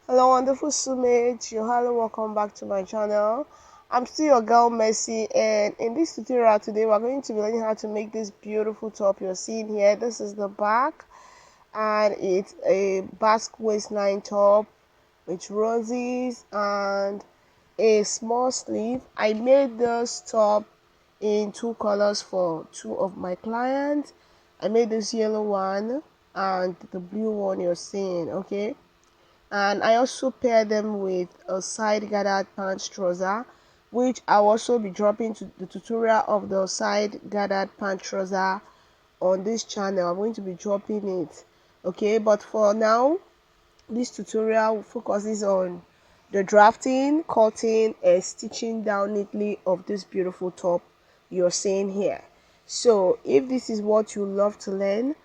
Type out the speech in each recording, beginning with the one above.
Hello, wonderful soulmates. Hello, welcome back to my channel. I'm still your girl Mercy, and in this tutorial today, we're going to be learning how to make this beautiful top you're seeing here. This is the back, and it's a basque waistline top with roses and a small sleeve. I made this top in two colors for two of my clients. I made this yellow one and the blue one you're seeing, okay? And I also pair them with a side gathered pants trouser, which I'll also be dropping to the tutorial of the side gathered pant trouser on this channel. I'm going to be dropping it, okay? But for now, this tutorial focuses on the drafting, cutting, and stitching down neatly of this beautiful top you're seeing here. So if this is what you love to learn,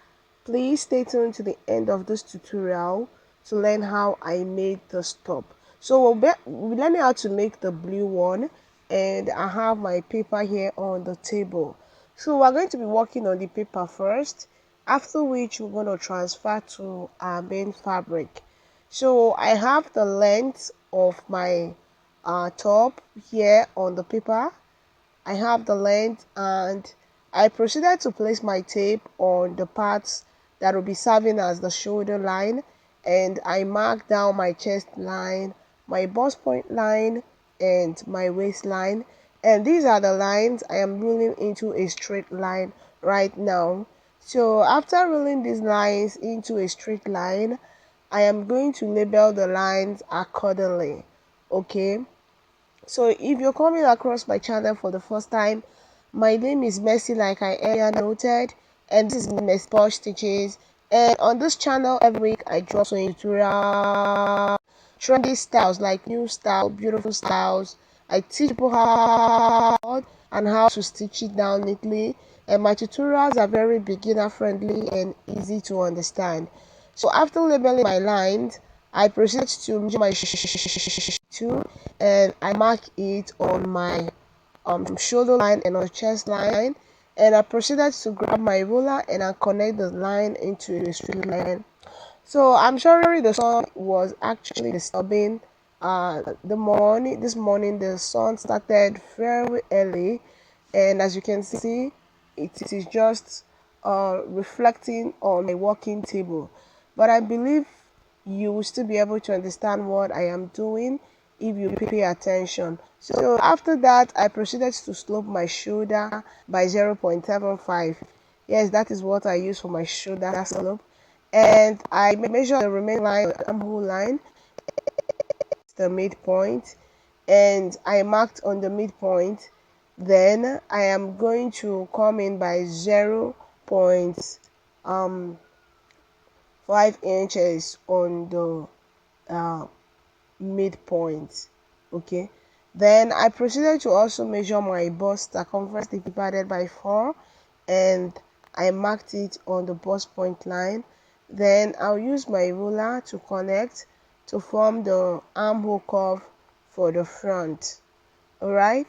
please stay tuned to the end of this tutorial to learn how I made this top. So we'll be learning how to make the blue one, and I have my paper here on the table. So we're going to be working on the paper first, after which we're going to transfer to our main fabric. So I have the length of my top here on the paper. I have the length, and I proceeded to place my tape on the parts that will be serving as the shoulder line, and I marked down my chest line, my bust point line, and my waistline. And these are the lines I am ruling into a straight line right now. So after ruling these lines into a straight line, I am going to label the lines accordingly, okay? So if you're coming across my channel for the first time, my name is Mercy, like I earlier noted, and this is Mercy Posh Stitches. And on this channel every week I drop some tutorial trendy styles, like new style, beautiful styles. I teach people how and how to stitch it down neatly, and my tutorials are very beginner friendly and easy to understand. So after labeling my lines, I proceed to measure my two, and I mark it on my shoulder line and on chest line, and I proceeded to grab my ruler and I connect the line into a straight line. So I'm sorry the sun was actually disturbing this morning the sun started very early, and as you can see, it is just reflecting on my working table. But I believe you will still be able to understand what I am doing if you pay attention. So after that, I proceeded to slope my shoulder by 0.75. Yes, that is what I use for my shoulder slope. And I measure the remaining line, armhole line, the midpoint, and I marked on the midpoint. Then I am going to come in by 0.5 inches on the midpoint, okay? Then I proceeded to also measure my bust circumference divided by 4, and I marked it on the bust point line. Then I'll use my ruler to connect to form the armhole curve for the front. All right,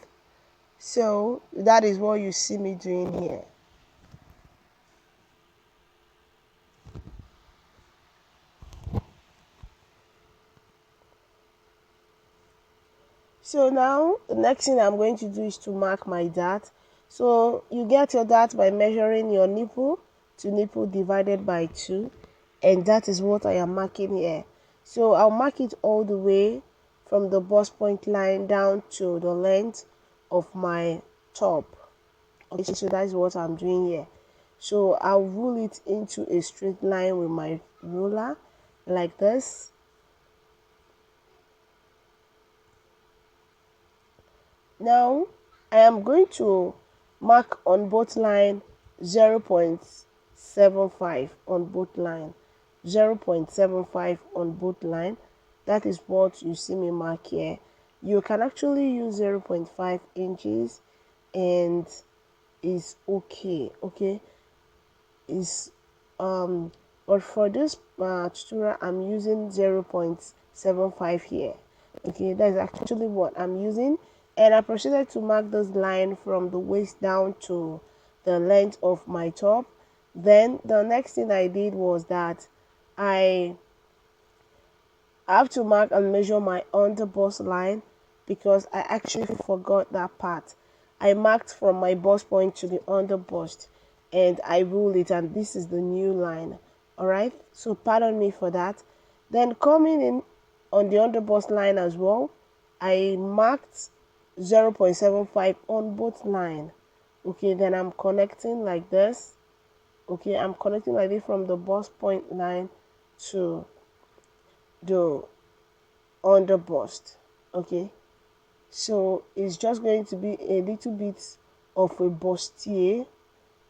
so that is what you see me doing here. So now the next thing I'm going to do is to mark my dart. So you get your dart by measuring your nipple to nipple divided by 2, and that is what I am marking here. So I'll mark it all the way from the bust point line down to the length of my top. Okay, so that is what I'm doing here. So I'll rule it into a straight line with my ruler like this. Now I am going to mark on both line 0.75 on both line, 0.75 on both line. That is what you see me mark here. You can actually use 0.5 inches and is okay, is but for this tutorial I'm using 0.75 here, okay? That is actually what I'm using, and I proceeded to mark this line from the waist down to the length of my top. Then the next thing I did was that I I have to mark and measure my under bust line because I actually forgot that part. I marked from my bust point to the under bust and I ruled it, and this is the new line. Alright, so pardon me for that. Then coming in on the under bust line as well, I marked 0.75 on both line. Okay, then I'm connecting like this. Okay, I'm connecting like this from the bust point line to the under bust. Okay, so it's just going to be a little bit of a bustier.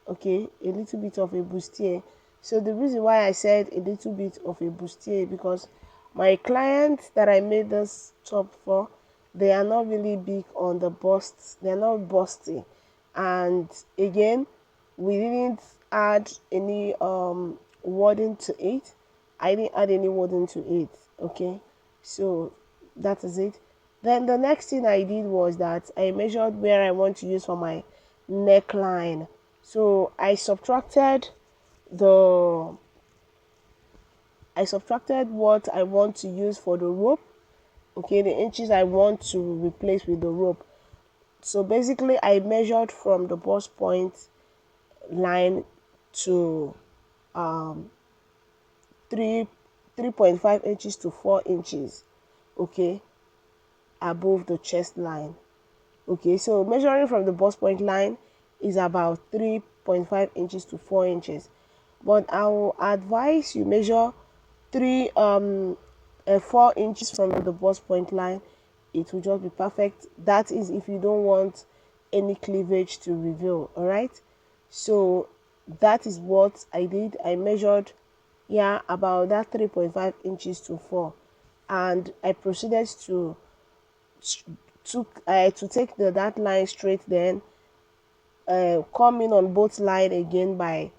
Okay, a little bit of a bustier. So the reason why I said a little bit of a bustier, because my clients that I made this top for, they are not really big on the busts, they're not busty. And again, we didn't add any wording to it. I didn't add any wording to it. Okay, so that is it. Then the next thing I did was that I measured where I want to use for my neckline. So the I subtracted what I want to use for the rope. Okay, the inches I want to replace with the rope. So basically I measured from the bust point line to um 3 3.5 inches to 4 inches, okay, above the chest line. Okay, so measuring from the bust point line is about 3.5 inches to 4 inches. But I will advise you measure 4 inches from the bust point line. It will just be perfect. That is if you don't want any cleavage to reveal. All right, so that is what I did. I measured, yeah, about that 3.5 inches to 4, and I proceeded to take that line straight, then come in on both line again by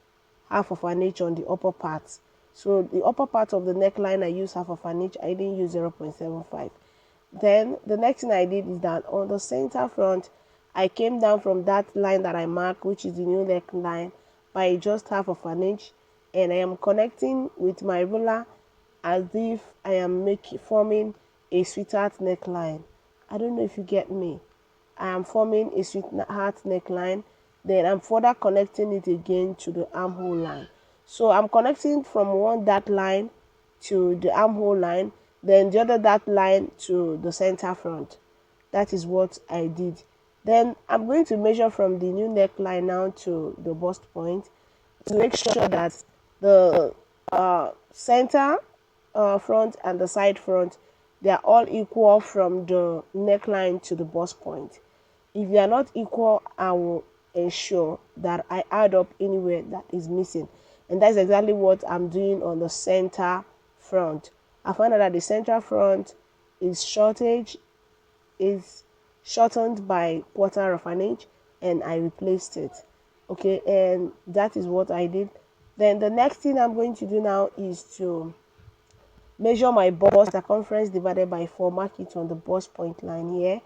half of an inch on the upper part. So the upper part of the neckline I used half of an inch, I didn't use 0.75. Then the next thing I did is that on the center front, I came down from that line that I marked, which is the new neckline, by just half of an inch, and I am connecting with my ruler as if I am forming a sweetheart neckline. I don't know if you get me. I am forming a sweetheart neckline, then I'm further connecting it again to the armhole line. So I'm connecting from one dart line to the armhole line, then the other dart line to the center front. That is what I did. Then I'm going to measure from the new neckline now to the bust point to make sure that the center front and the side front, they are all equal from the neckline to the bust point. If they are not equal, I will ensure that I add up anywhere that is missing, and that's exactly what I'm doing on the center front. I found out that the center front is shortened by quarter of an inch, and I replaced it. Okay, and that is what I did. Then the next thing I'm going to do now is to measure my bust circumference divided by 4, mark it on the bust point line here.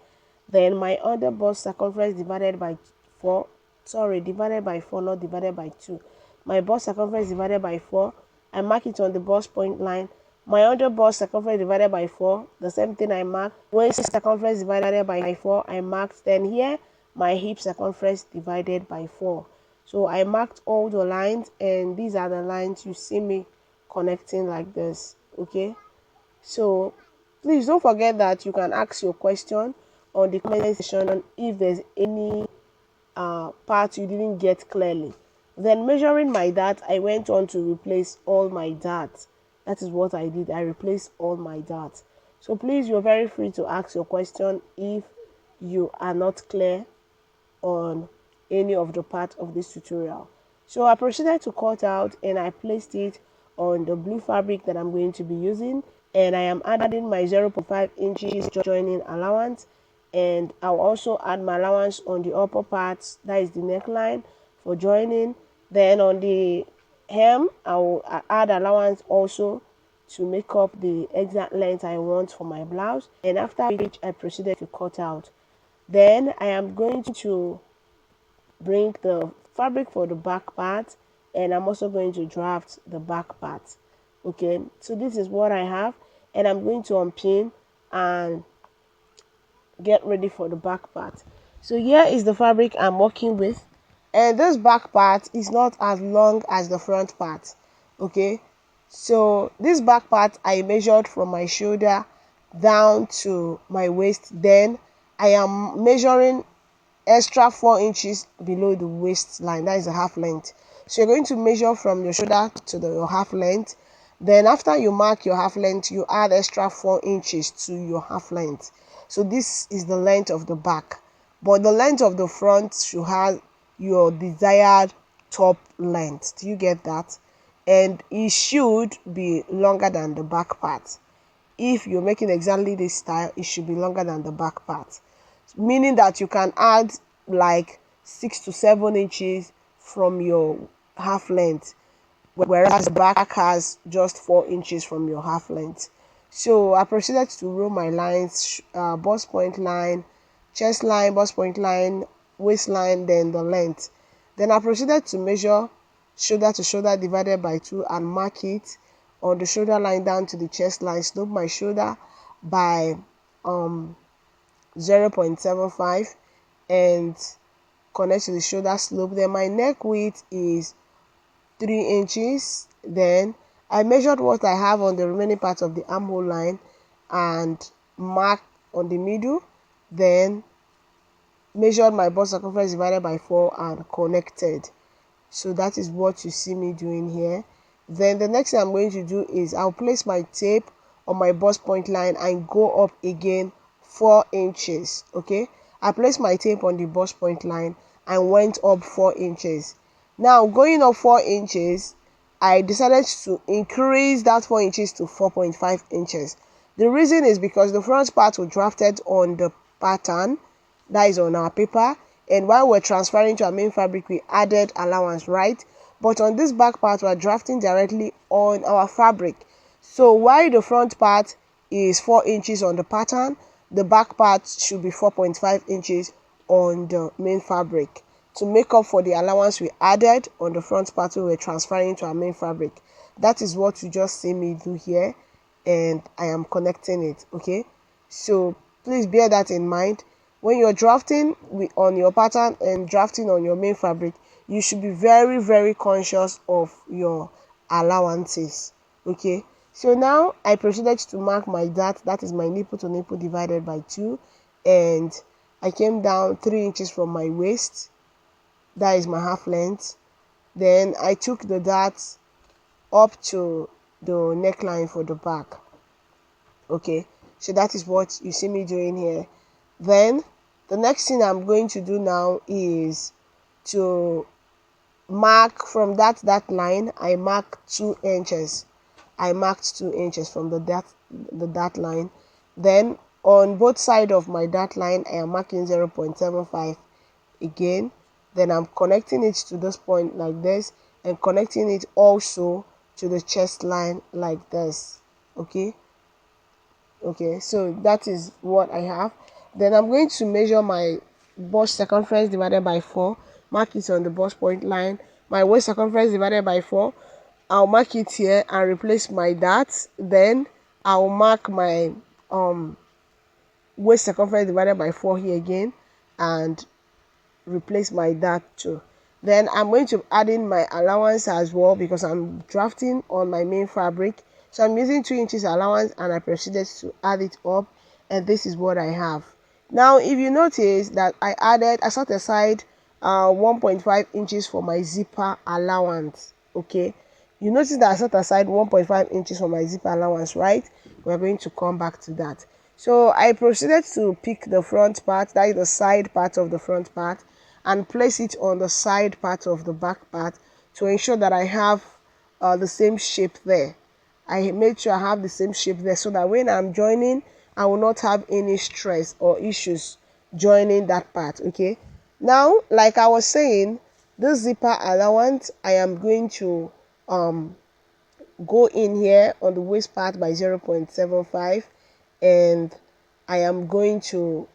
Then my under bust circumference divided by 4, divided by 4, not divided by 2. My bust circumference divided by 4, I mark it on the bust point line. My under bust circumference divided by 4, the same thing I mark. Waist circumference divided by 4, I marked. Then here, my hip circumference divided by 4. So I marked all the lines, and these are the lines you see me connecting like this. Okay, so please don't forget that you can ask your question on the comment section if there's any part you didn't get clearly. Then measuring my dart, I went on to replace all my darts. That is what I did. I replaced all my darts. So please, you're very free to ask your question if you are not clear on any of the part of this tutorial. So I proceeded to cut out, and I placed it on the blue fabric that I'm going to be using, and I am adding my 0.5 inches joining allowance, and I'll also add my allowance on the upper parts, that is the neckline, for joining. Then on the hem, I will add allowance also to make up the exact length I want for my blouse, and after which I proceeded to cut out. Then I am going to bring the fabric for the back part, and I'm also going to draft the back part. Okay, so this is what I have, and I'm going to unpin and get ready for the back part. So here is the fabric I'm working with, and this back part is not as long as the front part. Okay, so this back part I measured from my shoulder down to my waist. Then I am measuring extra 4 inches below the waistline. That is the half length. So you're going to measure from your shoulder to your half length. Then after you mark your half length, you add extra 4 inches to your half length. So this is the length of the back, but the length of the front should have your desired top length. Do you get that? And it should be longer than the back part. If you're making exactly this style, it should be longer than the back part, meaning that you can add like 6 to 7 inches from your half length, whereas the back has just 4 inches from your half length. So I proceeded to roll my lines, bust point line, chest line, bust point line, waistline, then the length. Then I proceeded to measure shoulder to shoulder divided by 2 and mark it on the shoulder line down to the chest line. Slope my shoulder by 0.75 and connect to the shoulder slope. Then my neck width is 3 inches. Then I measured what I have on the remaining part of the armhole line and mark on the middle. Then measured my bust circumference divided by 4 and connected. So that is what you see me doing here. Then the next thing I'm going to do is I'll place my tape on my bust point line and go up again 4 inches. Okay, I placed my tape on the bust point line and went up 4 inches. Now going up 4 inches, I decided to increase that 4 inches to 4.5 inches. The reason is because the front part was drafted on the pattern that is on our paper, and while we're transferring to our main fabric, we added allowance, right? But on this back part, we're drafting directly on our fabric. So while the front part is 4 inches on the pattern, the back part should be 4.5 inches on the main fabric to make up for the allowance we added on the front part when we're transferring to our main fabric. That is what you just see me do here, and I am connecting it. Okay, so please bear that in mind. When you're drafting on your pattern and drafting on your main fabric, you should be very, very conscious of your allowances. Okay, so now I proceeded to mark my dart, that is my nipple to nipple divided by 2, and I came down 3 inches from my waist. That is my half length. Then I took the dart up to the neckline for the back. Okay, so that is what you see me doing here. Then the next thing I'm going to do now is to mark from that line. I marked 2 inches. I marked 2 inches from the dart line. Then on both sides of my dart line, I am marking 0.75 again. Then I'm connecting it to this point like this and connecting it also to the chest line like this. Okay, so that is what I have. Then I'm going to measure my bust circumference divided by 4, mark it on the bust point line. My waist circumference divided by 4, I'll mark it here and replace my dart. Then I'll mark my waist circumference divided by 4 here again and replace my dart too. Then I'm going to add in my allowance as well because I'm drafting on my main fabric. So I'm using 2 inches allowance and I proceeded to add it up, and this is what I have. Now if you notice that I set aside 1.5 inches for my zipper allowance. Okay, you notice that I set aside 1.5 inches for my zipper allowance, right? We're going to come back to that. So I proceeded to pick the front part, that is the side part of the front part, and place it on the side part of the back part to ensure that I have the same shape there. I made sure I have the same shape there so that when I'm joining, I will not have any stress or issues joining that part. Okay, now like I was saying, this zipper allowance, I am going to go in here on the waist part by 0.75, and I am going to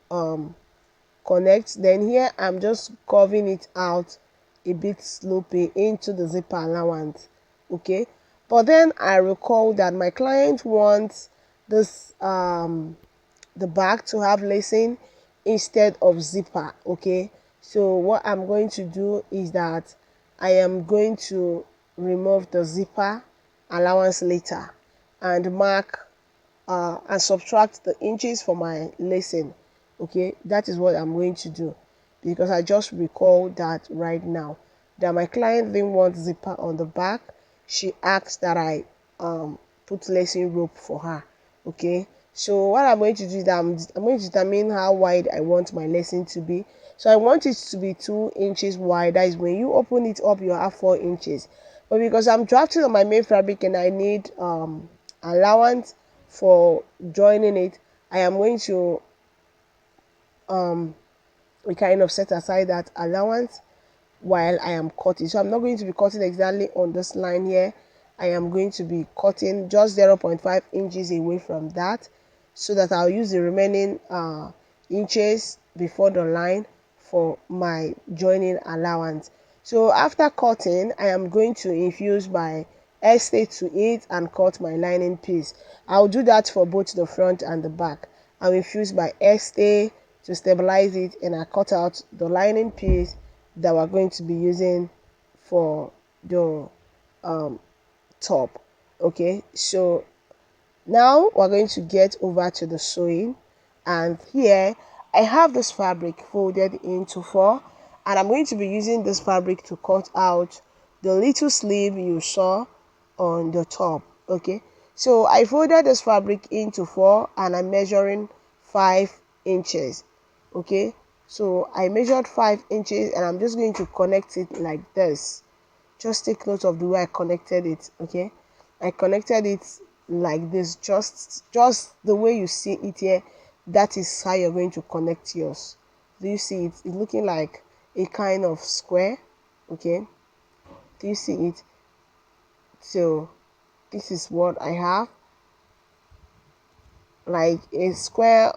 connect. Then here I'm just curving it out a bit sloping into the zipper allowance. Okay, but then I recall that my client wants this the back to have lacing instead of zipper. Okay, so what I'm going to do is that I am going to remove the zipper allowance later and mark and subtract the inches for my lacing. Okay, that is what I'm going to do, because I just recall that right now that my client didn't want zipper on the back. She asked that I put lacing rope for her. Okay, so what I'm going to do is that I'm going to determine how wide I want my lacing to be. So I want it to be 2 inches wide. That is, when you open it up you have 4 inches, but because I'm drafting on my main fabric and I need allowance for joining it, I am going to we kind of set aside that allowance while I am cutting. So I'm not going to be cutting exactly on this line here. I am going to be cutting just 0.5 inches away from that, so that I'll use the remaining inches before the line for my joining allowance. So after cutting, I am going to infuse my stay to it and cut my lining piece. I'll do that for both the front and the back. I'll infuse my stay to stabilize it, and I cut out the lining piece that we're going to be using for the top. Okay, so now we're going to get over to the sewing, and here I have this fabric folded into four, and I'm going to be using this fabric to cut out the little sleeve you saw on the top. Okay, so I folded this fabric into four and I'm measuring 5 inches. Okay, so I measured 5 inches and I'm just going to connect it like this. Just take note of the way I connected it. Okay, I connected it like this, just the way you see it here. That is how you're going to connect yours. Do you see it? It's looking like a kind of square. Okay, do you see it? So this is what I have, like a square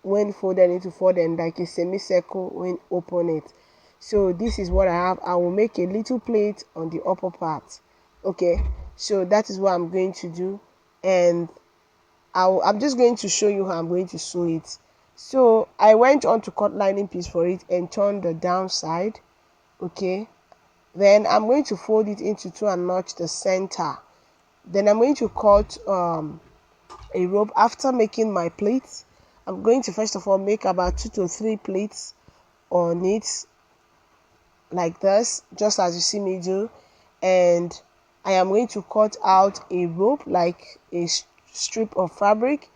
when folded into four, then like a semicircle when open it. So this is what I have. I will make a little plate on the upper part. Okay, so that is what I'm going to do, and I'm just going to show you how I'm going to sew it. So I went on to cut lining piece for it and turn the downside. Okay, then I'm going to fold it into two and notch the center. Then I'm going to cut a rope. After making my plates, I'm going to first of all make about 2 to 3 plates on it like this, just as you see me do, and I am going to cut out a rope, like a strip of fabric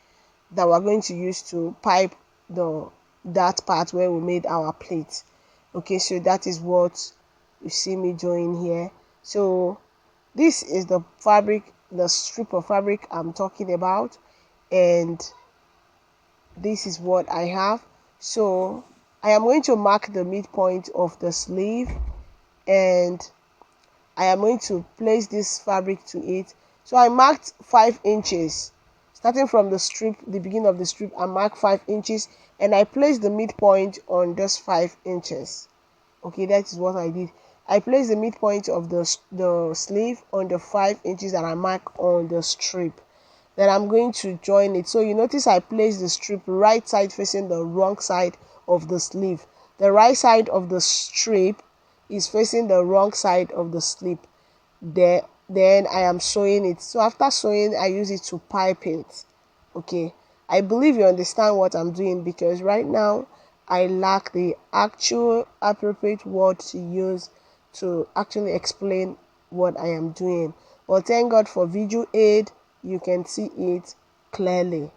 that we're going to use to pipe that part where we made our plate. Okay, so that is what you see me doing here. So this is the fabric, the strip of fabric I'm talking about, and this is what I have. So I am going to mark the midpoint of the sleeve, and I am going to place this fabric to it. So I marked 5 inches starting from the strip, the beginning of the strip. I marked 5 inches and I placed the midpoint on just 5 inches. Okay, that is what I did. I placed the midpoint of the sleeve on the 5 inches that I marked on the strip. Then I'm going to join it. So you notice I placed the strip right side facing the wrong side of the sleeve. The right side of the strip is facing the wrong side of the sleeve. Then I am sewing it. So after sewing, I use it to pipe it. Okay, I believe you understand what I'm doing, because right now I lack the actual appropriate word to use to actually explain what I am doing. But thank God for visual aid, you can see it clearly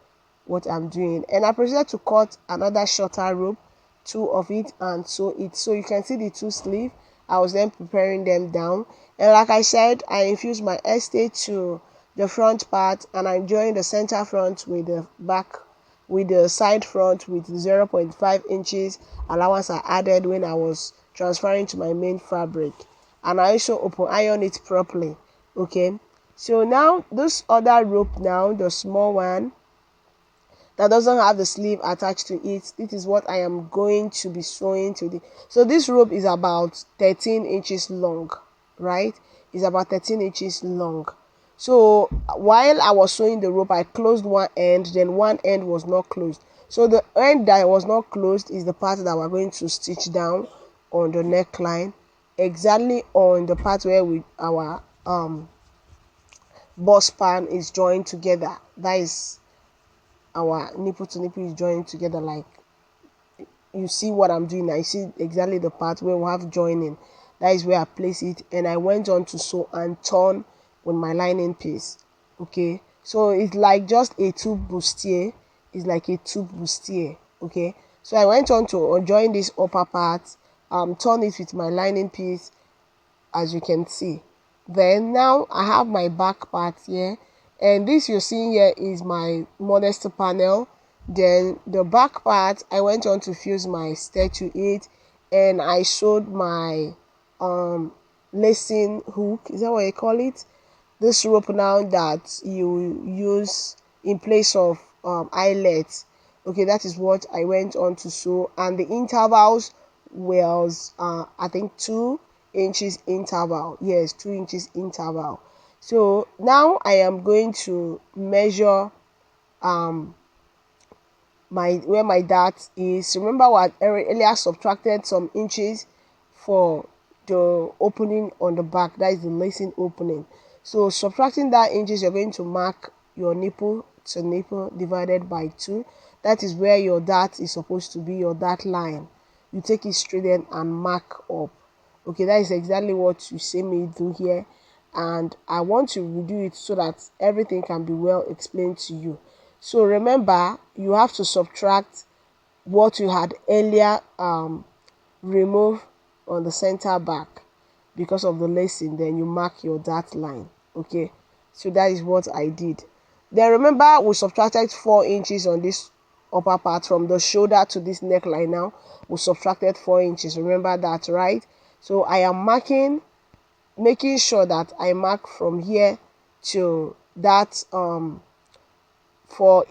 what I'm doing. And I proceeded to cut another shorter rope, 2 of it, and sew it. So you can see the 2 sleeves. I was then preparing them down, and like I said, I infused my estate to the front part, and I joined the center front with the back, with the side front with 0.5 inches allowance I added when I was transferring to my main fabric, and I also open iron it properly. Okay, so now this other rope, now the small one that doesn't have the sleeve attached to it, this is what I am going to be sewing to the. So this rope is about 13 inches long, right? It's about 13 inches long. So while I was sewing the rope, I closed one end, then one end was not closed. So the end that was not closed is the part that we're going to stitch down on the neckline, exactly on the part where our bust span is joined together. That is, our nipple to nipple is joined together. Like, you see what I'm doing. I see exactly the part where we have joining. That is where I place it, and I went on to sew and turn with my lining piece. Okay, so it's like just a tube bustier. It's like a tube bustier. Okay, so I went on to join this upper part, turn it with my lining piece, as you can see. Then now I have my back part here, and this you're seeing here is my modest panel. Then the back part, I went on to fuse my stitch to it, and I sewed my lacing hook. Is that what you call it? This rope now that you use in place of eyelets. Okay, that is what I went on to sew, and the intervals was I think 2 inches interval. Yes, 2 inches interval. So now I am going to measure where my dart is. Remember what earlier subtracted some inches for the opening on the back, that is the lacing opening. So subtracting that inches, you're going to mark your nipple to nipple divided by 2. That is where your dart is supposed to be, your dart line. You take it straight in and mark up. Okay, that is exactly what you see me do here, and I want to redo it so that everything can be well explained to you. So remember, you have to subtract what you had earlier removed on the center back because of the lacing. Then you mark your dart line. Okay, so that is what I did. Then remember, we subtracted 4 inches on this upper part from the shoulder to this neckline. Now we subtracted 4 inches. Remember that, right? So I am making sure that I mark from here to that 4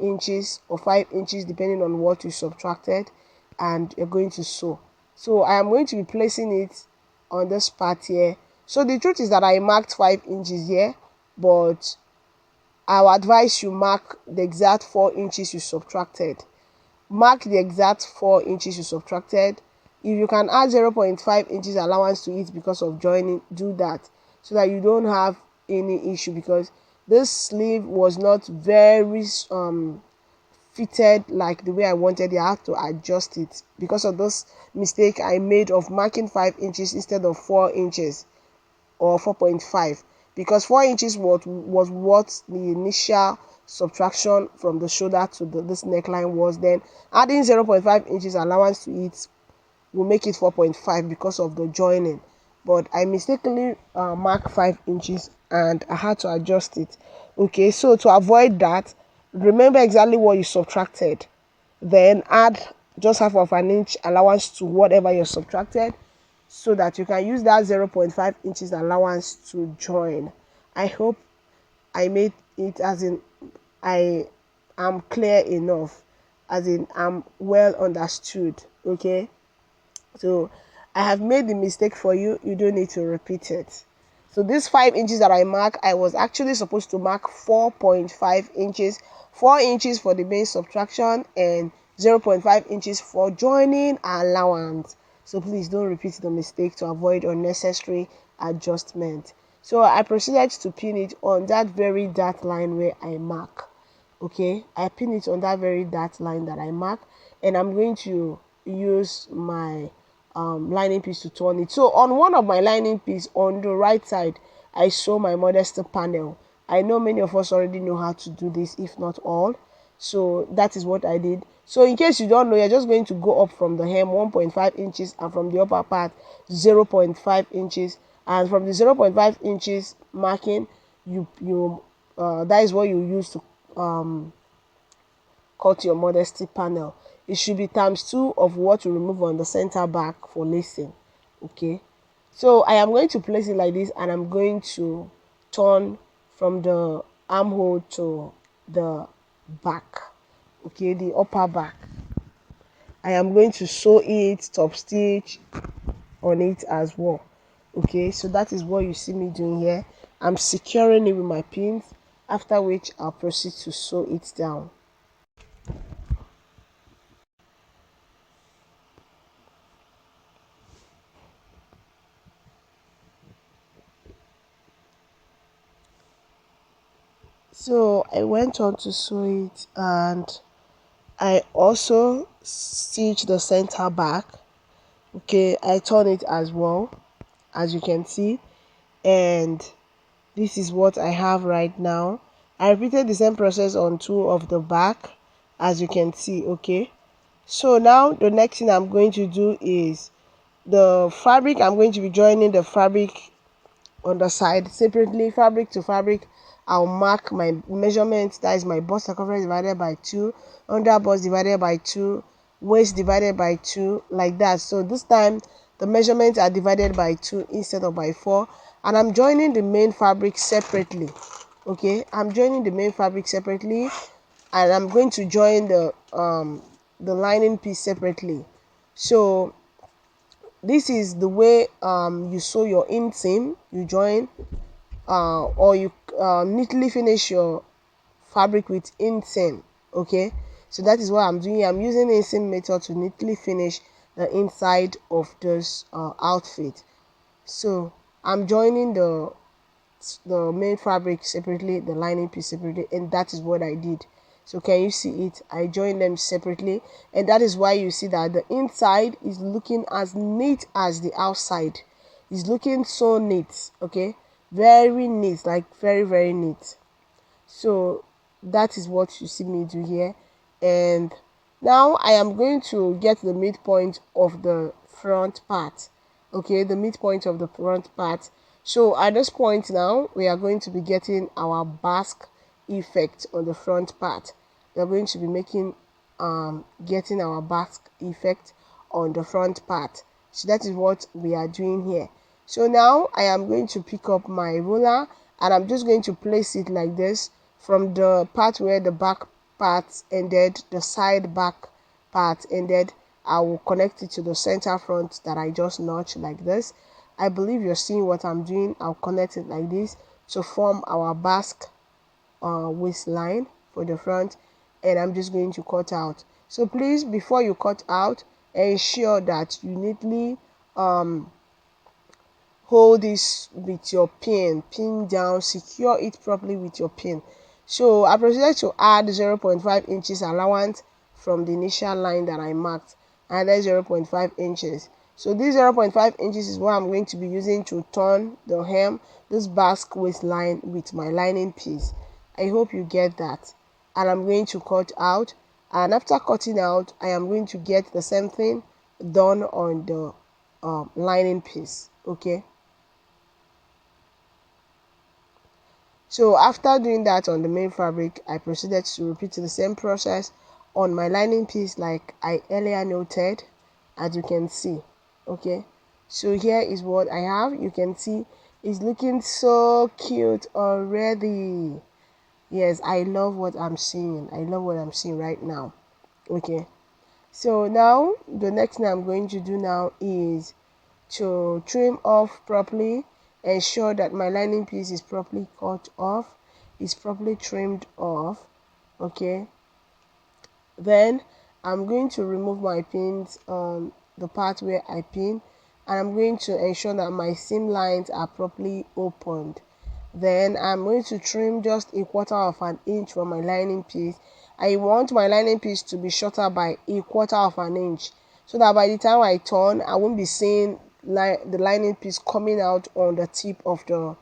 inches or 5 inches, depending on what you subtracted, and you're going to sew. So I am going to be placing it on this part here. So the truth is that I marked 5 inches here, but I would advise you mark the exact 4 inches you subtracted. Mark the exact 4 inches you subtracted. If you can add 0.5 inches allowance to it because of joining, do that, so that you don't have any issue, because this sleeve was not very fitted like the way I wanted it. I have to adjust it because of this mistake I made of marking 5 inches instead of 4 inches or 4.5, because 4 inches was what the initial subtraction from the shoulder to this neckline was. Then adding 0.5 inches allowance to it will make it 4.5 because of the joining, but I mistakenly marked 5 inches and I had to adjust it. Okay, so to avoid that, remember exactly what you subtracted, then add just half of an inch allowance to whatever you subtracted, so that you can use that 0.5 inches allowance to join. I hope I made it, as in I am clear enough, as in I'm well understood. Okay, so I have made the mistake for you. You don't need to repeat it. So these 5 inches that I mark, I was actually supposed to mark 4.5 inches. 4 inches for the main subtraction and 0.5 inches for joining allowance. So please don't repeat the mistake to avoid unnecessary adjustment. So I proceeded to pin it on that very dart line where I mark. Okay, I pin it on that very dart line that I mark, and I'm going to use my lining piece to turn it. So on one of my lining piece on the right side, I sew my modest panel. I know many of us already know how to do this, if not all. So that is what I did. So in case you don't know, you're just going to go up from the hem 1.5 inches, and from the upper part 0.5 inches, and from the 0.5 inches marking, that is what you use to cut your modesty panel. It should be ×2 of what you remove on the center back for lacing. Okay, so I am going to place it like this, and I'm going to turn from the armhole to the back. Okay, the upper back. I am going to sew it, top stitch on it as well. Okay, so that is what you see me doing here. I'm securing it with my pins, after which I'll proceed to sew it down. So I went on to sew it, and I also stitch the center back. Okay, I turn it as well, as you can see, and this is what I have right now. I repeated the same process on two of the back, as you can see. Okay, so now the next thing I'm going to do is the fabric. I'm going to be joining the fabric on the side separately, fabric to fabric. I'll mark my measurements, that is my bust circumference divided by 2, under bust divided by 2, waist divided by 2, like that. So this time the measurements are divided by 2 instead of by 4, and I'm joining the main fabric separately. Okay, I'm joining the main fabric separately, and I'm going to join the lining piece separately. So this is the way you sew your inseam. You join or you neatly finish your fabric with inseam. Okay, so that is what I'm doing. I'm using inseam method to neatly finish the inside of this outfit. So I'm joining the main fabric separately, the lining piece separately, and that is what I did. So can you see it? I joined them separately, and that is why you see that the inside is looking as neat as the outside. It's looking so neat. Okay, very neat, like very very neat. So that is what you see me do here. And now I am going to get the midpoint of the front part. Okay, the midpoint of the front part. So at this point now, we are going to be getting our basque effect on the front part. We are going to be making getting our basque effect on the front part. So that is what we are doing here. So now I am going to pick up my ruler, and I'm just going to place it like this from the part where the back part ended, the side back part ended. I will connect it to the center front that I just notched like this. I believe you're seeing what I'm doing. I'll connect it like this to form our basque waistline for the front, and I'm just going to cut out. So please, before you cut out, ensure that you neatly hold this with your pin down, secure it properly with your pin. So I proceeded to add 0.5 inches allowance from the initial line that I marked, and then 0.5 inches. So this 0.5 inches is what I'm going to be using to turn the hem, this basque waistline, with my lining piece. I hope you get that. And I'm going to cut out, and after cutting out, I am going to get the same thing done on the lining piece. Okay, so after doing that on the main fabric, I proceeded to repeat the same process on my lining piece like I earlier noted, as you can see. Okay, so here is what I have. You can see it's looking so cute already. Yes, I love what I'm seeing. I love what I'm seeing right now. Okay, so now the next thing I'm going to do now is to trim off properly, ensure that my lining piece is properly cut off, is properly trimmed off. Okay, then I'm going to remove my pins on the part where I pin, and I'm going to ensure that my seam lines are properly opened. Then I'm going to trim just a quarter of an inch from my lining piece. I want my lining piece to be shorter by a quarter of an inch, so that by the time I turn, I won't be seeing the lining piece coming out on the tip of the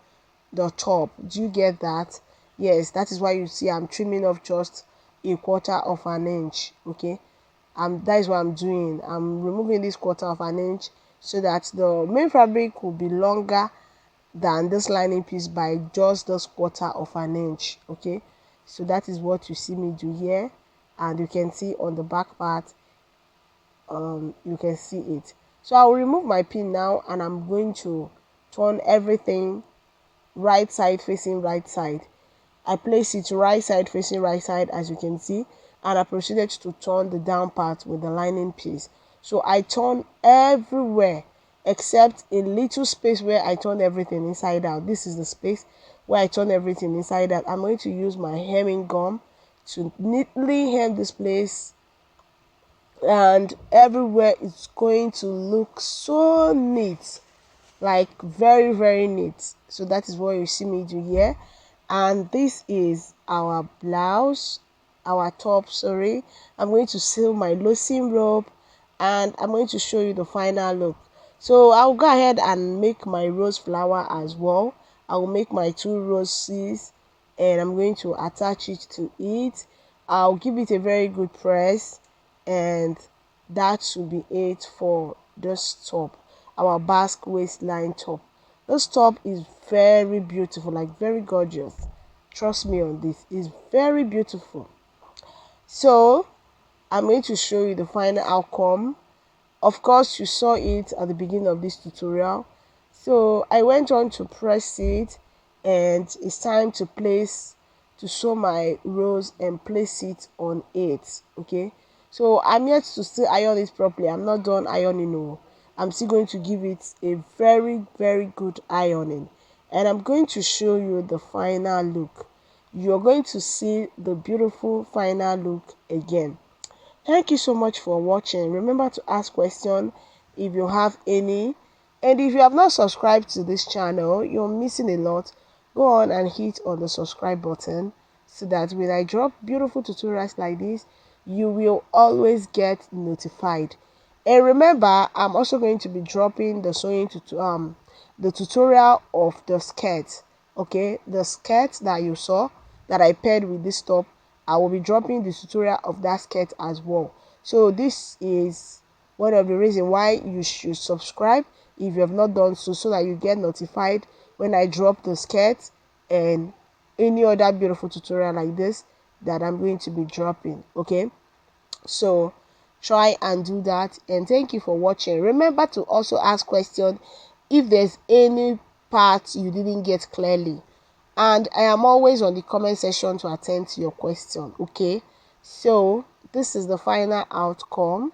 top. Do you get that? Yes, that is why you see I'm trimming off just a quarter of an inch. Okay, that is what I'm doing. I'm removing this quarter of an inch so that the main fabric will be longer than this lining piece by just this quarter of an inch. Okay, so that is what you see me do here, and you can see on the back part, you can see it. So I'll remove my pin now, and I'm going to turn everything right side facing right side. I place it right side facing right side, as you can see, and I proceeded to turn the down part with the lining piece. So I turn everywhere, except a little space where I turn everything inside out. This is the space where I turn everything inside out. I'm going to use my hemming gum to neatly hem this place, and everywhere is going to look so neat, like very very neat. So that is what you see me do here. And this is our blouse, our top, sorry. I'm going to seal my low seam rope, and I'm going to show you the final look. So I'll go ahead and make my rose flower as well. I will make my 2 roses, and I'm going to attach it to it. I'll give it a very good press, and that should be it for this top, our basque waistline top. This top is very beautiful, like very gorgeous. Trust me on this, it's very beautiful. So I'm going to show you the final outcome. Of course, you saw it at the beginning of this tutorial. So I went on to press it, and it's time to sew my rose and place it on it. Okay, so I'm yet to still iron it properly. I'm not done ironing. No, I'm still going to give it a very very good ironing, and I'm going to show you the final look. You're going to see the beautiful final look again. Thank you so much for watching. Remember to ask questions if you have any. And if you have not subscribed to this channel, you're missing a lot. Go on and hit on the subscribe button so that when I drop beautiful tutorials like this, you will always get notified. And remember, I'm also going to be dropping the the tutorial of the skirt. Okay, the skirt that you saw that I paired with this top, I will be dropping the tutorial of that skirt as well. So this is one of the reasons why you should subscribe if you have not done so, so that you get notified when I drop the skirt and any other beautiful tutorial like this that I'm going to be dropping. Okay, so try and do that, and thank you for watching. Remember to also ask questions if there's any part you didn't get clearly, and I am always on the comment section to attend to your question. Okay, so this is the final outcome.